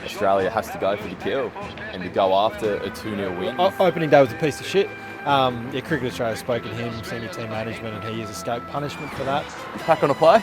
Australia has to go for the kill and to go after a 2-0 win. Opening day was a piece of shit. Cricket Australia spoke to him, senior team management, and he has escaped punishment for that. Pack on a play?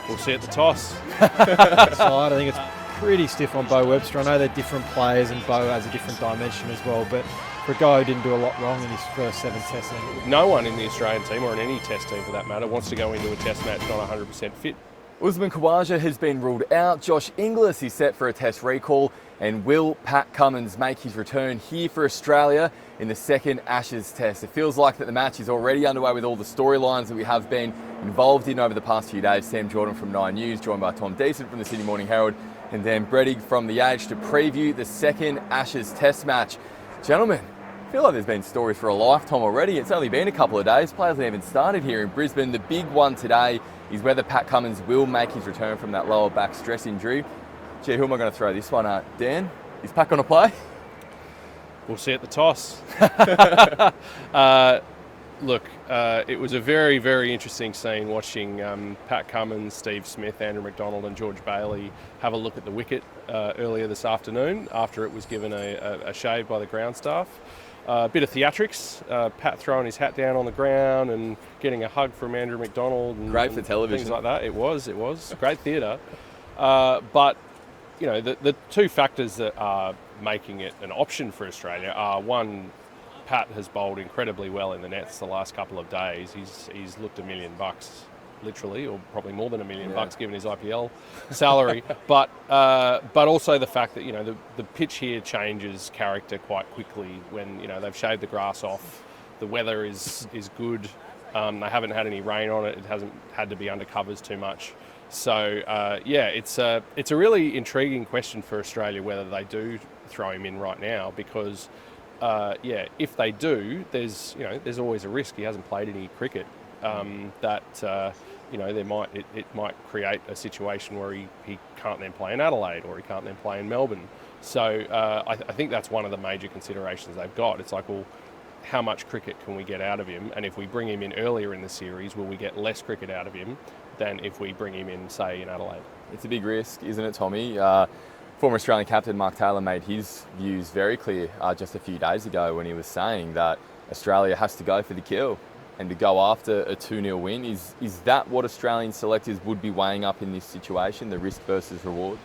We'll see at the toss. Side, I think it's pretty stiff on Bo Webster. I know they're different players and Bo has a different dimension as well, but for a guy who didn't do a lot wrong in his first 7 tests. No one in the Australian team, or in any test team for that matter, wants to go into a test match not 100% fit. Usman Khawaja has been ruled out. Johs Inglis is set for a test recall. And will Pat Cummins make his return here for Australia in the second Ashes test? It feels like that the match is already underway with all the storylines that we have been involved in over the past few days. Sam Jordan from 9 News, joined by Tom Decent from the Sydney Morning Herald, and Dan Brettig from The Age to preview the second Ashes test match. Gentlemen, I feel like there's been stories for a lifetime already. It's only been a couple of days. Players haven't even started here in Brisbane. The big one today is whether Pat Cummins will make his return from that lower back stress injury. Gee, who am I going to throw this one at? Dan, is Pat going to play? We'll see at the toss. It was a very, very interesting scene watching Pat Cummins, Steve Smith, Andrew McDonald and George Bailey have a look at the wicket earlier this afternoon after it was given a shave by the ground staff. A bit of theatrics, Pat throwing his hat down on the ground and getting a hug from Andrew McDonald. And, great for television. Things like that. It was. Great theatre. But, you know, the two factors that are making it an option for Australia are, one, Pat has bowled incredibly well in the nets the last couple of days. He's looked $1 million, literally, or probably more than $1 million given his IPL salary. But also the fact that, you know, the pitch here changes character quite quickly when, you know, they've shaved the grass off. The weather is good. They haven't had any rain on it. It hasn't had to be under covers too much. So it's a really intriguing question for Australia whether they do throw him in right now, because if they do, there's always a risk. He hasn't played any cricket. It might create a situation where he can't then play in Adelaide or he can't then play in Melbourne. So I think that's one of the major considerations they've got. It's like, well, how much cricket can we get out of him? And if we bring him in earlier in the series, will we get less cricket out of him than if we bring him in, say, in Adelaide? It's a big risk, isn't it, Tommy? Former Australian captain Mark Taylor made his views very clear just a few days ago when he was saying that Australia has to go for the kill and to go after a 2-0 win. Is that what Australian selectors would be weighing up in this situation, the risk versus reward?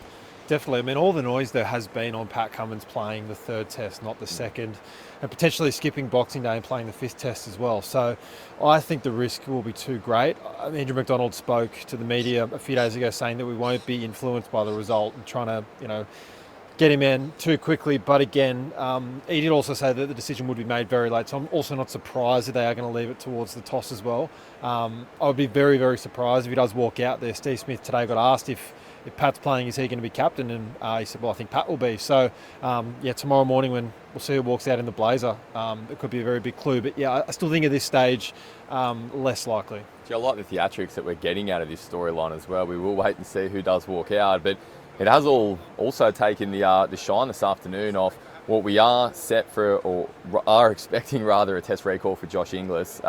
Definitely. I mean, all the noise there has been on Pat Cummins playing the third test, not the second, and potentially skipping Boxing Day and playing the fifth test as well. So I think the risk will be too great. Andrew McDonald spoke to the media a few days ago saying that we won't be influenced by the result and trying to, get him in too quickly. But again, he did also say that the decision would be made very late. So I'm also not surprised that they are going to leave it towards the toss as well. I would be very, very surprised if he does walk out there. Steve Smith today got asked if Pat's playing, is he going to be captain? And he said, well, I think Pat will be. So, tomorrow morning when we'll see who walks out in the blazer, it could be a very big clue. But yeah, I still think at this stage, less likely. I like the theatrics that we're getting out of this storyline as well. We will wait and see who does walk out. But it has also taken the shine this afternoon off what we are set for, or are expecting rather, a test recall for Johs Inglis.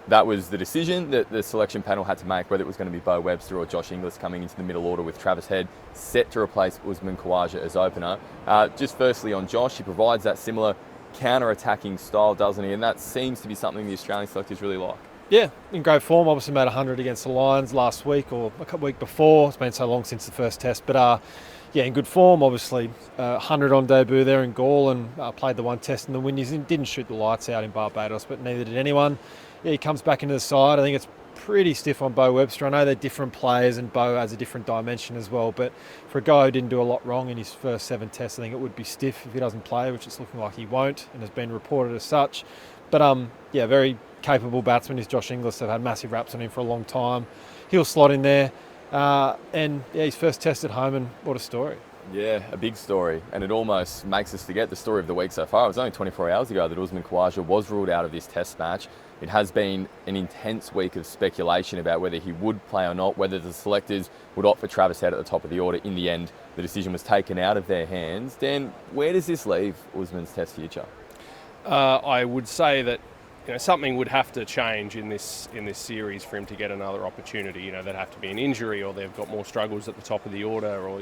That was the decision that the selection panel had to make, whether it was going to be Bo Webster or Johs Inglis coming into the middle order with Travis Head set to replace Usman Khawaja as opener. Just firstly on Josh, he provides that similar counter-attacking style, doesn't he? And that seems to be something the Australian selectors really like. Yeah, in great form. Obviously made 100 against the Lions last week or a week before. It's been so long since the first test. But in good form. Obviously 100 on debut there in Gaul and played the one test in the Windies and didn't shoot the lights out in Barbados, but neither did anyone. Yeah, he comes back into the side. I think it's pretty stiff on Bo Webster. I know they're different players and Bo has a different dimension as well, but for a guy who didn't do a lot wrong in his first 7 tests, I think it would be stiff if he doesn't play, which it's looking like he won't and has been reported as such. But very capable batsman is Johs Inglis. They've had massive raps on him for a long time. He'll slot in there. His first test at home, and what a story. Yeah, a big story, and it almost makes us forget the story of the week so far. It was only 24 hours ago that Usman Khawaja was ruled out of this test match. It has been an intense week of speculation about whether he would play or not, whether the selectors would opt for Travis Head at the top of the order. In the end, the decision was taken out of their hands. Dan, where does this leave Usman's test future? I would say that something would have to change in this series for him to get another opportunity. There'd have to be an injury, or they've got more struggles at the top of the order, or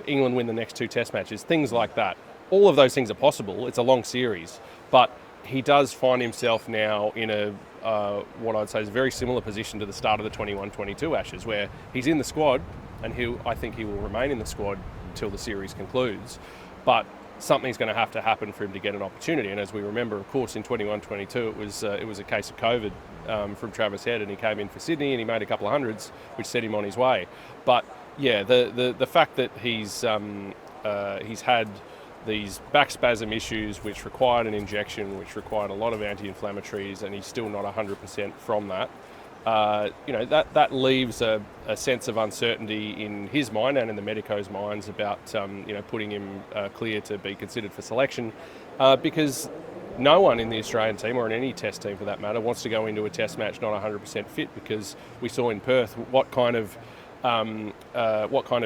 England win the next 2 Test matches, things like that. All of those things are possible. It's a long series, but he does find himself now in a what I'd say is a very similar position to the start of the 21-22 Ashes, where he's in the squad, and I think he will remain in the squad until the series concludes. But something's going to happen for him to get an opportunity. And as we remember, of course, in 21-22, it was a case of COVID from Travis Head, and he came in for Sydney and he made a couple of hundreds, which set him on his way. But yeah, the fact that he's had these back spasm issues which required an injection, which required a lot of anti-inflammatories, and he's still not 100% from that. That leaves a sense of uncertainty in his mind and in the medicos' minds about putting him clear to be considered for selection, because no one in the Australian team, or in any Test team for that matter, wants to go into a Test match not 100% fit, because we saw in Perth what kind of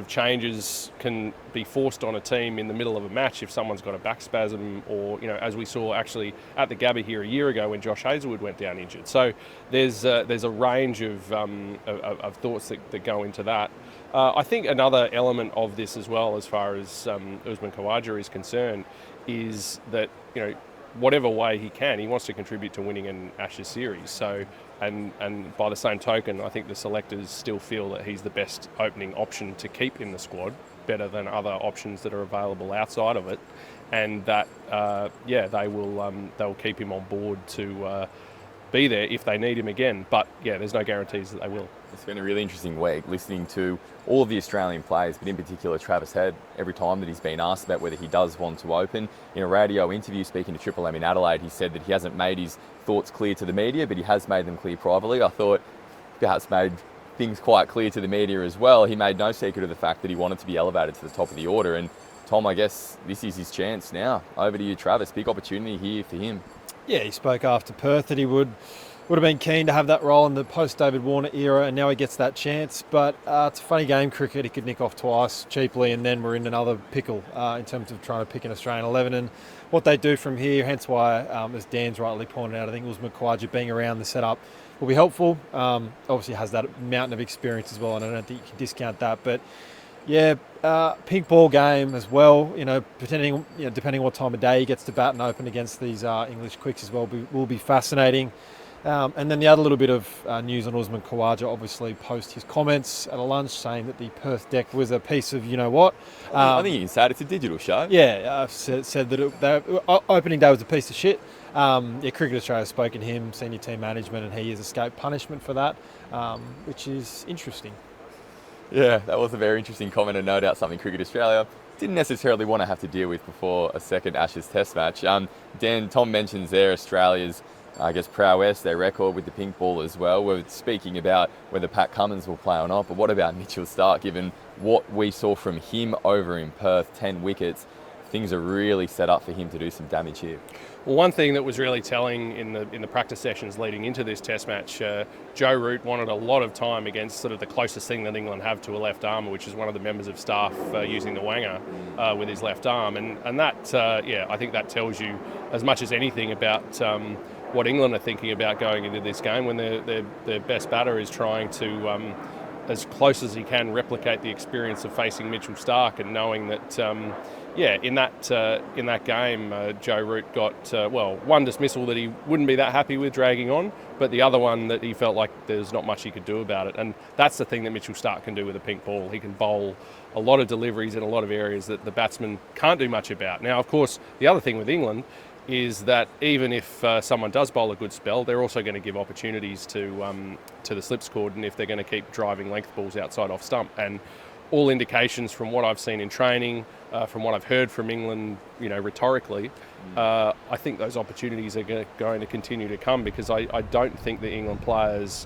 changes can be forced on a team in the middle of a match if someone's got a back spasm, or as we saw actually at the Gabba here a year ago when Josh Hazlewood went down injured. So there's a range of thoughts that go into that. I think another element of this as well, as far as Usman Khawaja is concerned, is that whatever way he can, he wants to contribute to winning an Ashes series. So. And by the same token, I think the selectors still feel that he's the best opening option to keep in the squad, better than other options that are available outside of it, and that they'll keep him on board to be there if they need him again. But yeah, there's no guarantees that they will. It's been a really interesting week listening to all of the Australian players, but in particular Travis Head, every time that he's been asked about whether he does want to open. In a radio interview speaking to Triple M in Adelaide, he said that he hasn't made his thoughts clear to the media, but he has made them clear privately. I thought perhaps made things quite clear to the media as well. He made no secret of the fact that he wanted to be elevated to the top of the order. And Tom, I guess this is his chance now. Over to you, Travis. Big opportunity here for him. Yeah, he spoke after Perth that he would have been keen to have that role in the post-David Warner era, and now he gets that chance. But it's a funny game, cricket. He could nick off twice cheaply, and then we're in another pickle in terms of trying to pick an Australian 11 and what they do from here. Hence why, as Dan's rightly pointed out, I think Usman Khawaja being around the setup will be helpful. Obviously has that mountain of experience as well, and I don't think you can discount that. But yeah, pink ball game as well. Depending what time of day he gets to bat and open against these English quicks as well, will be fascinating. And then the other little bit of news on Usman Khawaja, obviously post his comments at a lunch saying that the Perth deck was a piece of what. I think you can say it, it's a digital show. Yeah, I've said that opening day was a piece of shit. Cricket Australia has spoken to him, senior team management, and he has escaped punishment for that, which is interesting. Yeah, that was a very interesting comment, and no doubt something Cricket Australia didn't necessarily want to have to deal with before a second Ashes Test match. Dan, Tom mentions there Australia's prowess, their record with the pink ball as well. We're speaking about whether Pat Cummins will play or not, but what about Mitchell Starc? Given what we saw from him over in Perth, 10 wickets, things are really set up for him to do some damage here. Well, one thing that was really telling in the practice sessions leading into this Test match, Joe Root wanted a lot of time against sort of the closest thing that England have to a left armer, which is one of the members of staff using the wanger with his left arm, and that I think that tells you as much as anything about what England are thinking about going into this game, when their best batter is trying to, as close as he can, replicate the experience of facing Mitchell Starc, and knowing that, in that game, Joe Root got one dismissal that he wouldn't be that happy with dragging on, but the other one that he felt like there's not much he could do about it. And that's the thing that Mitchell Starc can do with a pink ball. He can bowl a lot of deliveries in a lot of areas that the batsman can't do much about. Now, of course, the other thing with England is that even if someone does bowl a good spell, they're also going to give opportunities to the slips cord, and if they're going to keep driving length balls outside off stump. And all indications from what I've seen in training, from what I've heard from England, rhetorically, I think those opportunities are going to continue to come, because I don't think the England players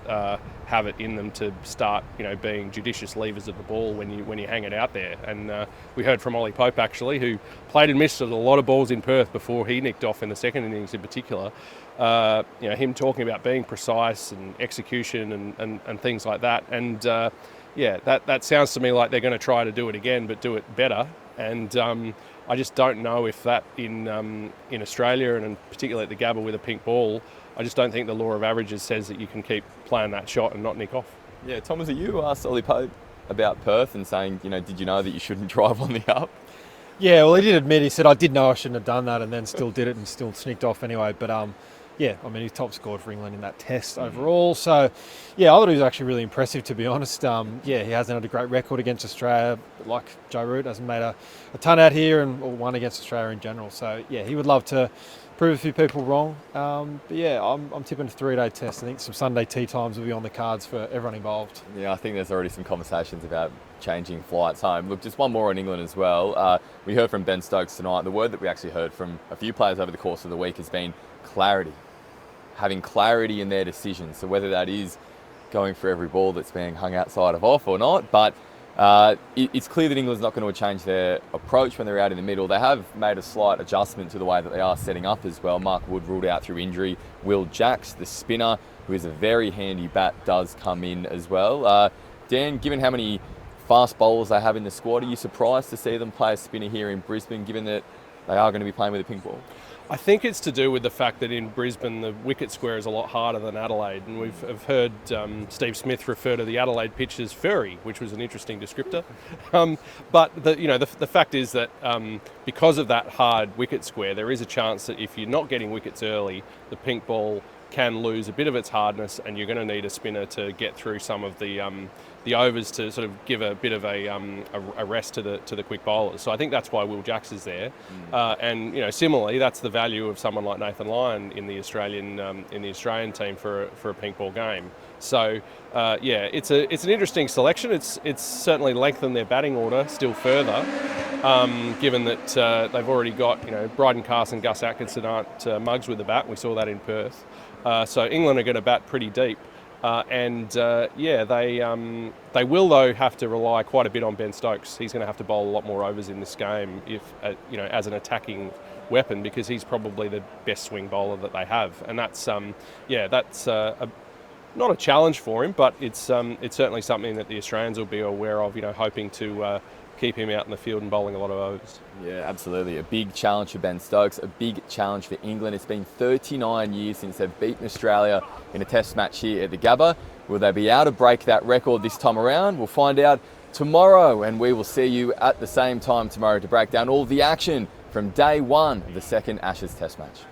have it in them to start, being judicious leavers of the ball when you hang it out there. And we heard from Ollie Pope, actually, who played and missed a lot of balls in Perth before he nicked off in the second innings in particular. Him talking about being precise and execution and things like that. And that sounds to me like they're going to try to do it again, but do it better. And I just don't know if that in Australia, and particularly at the Gabba with a pink ball, I just don't think the law of averages says that you can keep playing that shot and not nick off. Yeah, Tom, was it you who asked Ollie Pope about Perth and saying, did you know that you shouldn't drive on the up? Yeah, well, he did admit, he said, I did know I shouldn't have done that, and then still did it and still sneaked off anyway. But yeah, I mean, he top scored for England in that test overall. So, yeah, I thought he was actually really impressive, to be honest. Yeah, he hasn't had a great record against Australia, but like Joe Root, hasn't made a ton out here and or won against Australia in general. So, yeah, he would love to prove a few people wrong. But yeah, I'm tipping a 3-day test. I think some Sunday tea times will be on the cards for everyone involved. Yeah, I think there's already some conversations about changing flights home. Look, just one more on England as well. We heard from Ben Stokes tonight. The word that we actually heard from a few players over the course of the week has been clarity. Having clarity in their decisions. So whether that is going for every ball that's being hung outside of off or not, but it's clear that England's not going to change their approach when they're out in the middle. They have made a slight adjustment to the way that they are setting up as well. Mark Wood ruled out through injury. Will Jacks, the spinner, who is a very handy bat, does come in as well. Dan, given how many fast bowlers they have in the squad, are you surprised to see them play a spinner here in Brisbane, given that they are going to be playing with a pink ball? I think it's to do with the fact that in Brisbane the wicket square is a lot harder than Adelaide, and I've heard Steve Smith refer to the Adelaide pitch as furry, which was an interesting descriptor. But the fact is that because of that hard wicket square, there is a chance that if you're not getting wickets early, the pink ball can lose a bit of its hardness, and you're going to need a spinner to get through some of the overs to sort of give a bit of a rest to the quick bowlers. So I think that's why Will Jacks is there, and similarly that's the value of someone like Nathan Lyon in the Australian team for a pink ball game. So yeah, it's an interesting selection. It's certainly lengthened their batting order still further, given that they've already got Bryden Carson, Gus Atkinson aren't mugs with the bat. We saw that in Perth. So England are going to bat pretty deep. Yeah, they will though have to rely quite a bit on Ben Stokes. He's going to have to bowl a lot more overs in this game, if as an attacking weapon, because he's probably the best swing bowler that they have, and that's not a challenge for him, but it's certainly something that the Australians will be aware of. Hoping to keep him out in the field and bowling a lot of overs. Yeah, absolutely. A big challenge for Ben Stokes, a big challenge for England. It's been 39 years since they've beaten Australia in a test match here at the Gabba. Will they be able to break that record this time around? We'll find out tomorrow, and we will see you at the same time tomorrow to break down all the action from day one of the second Ashes Test match.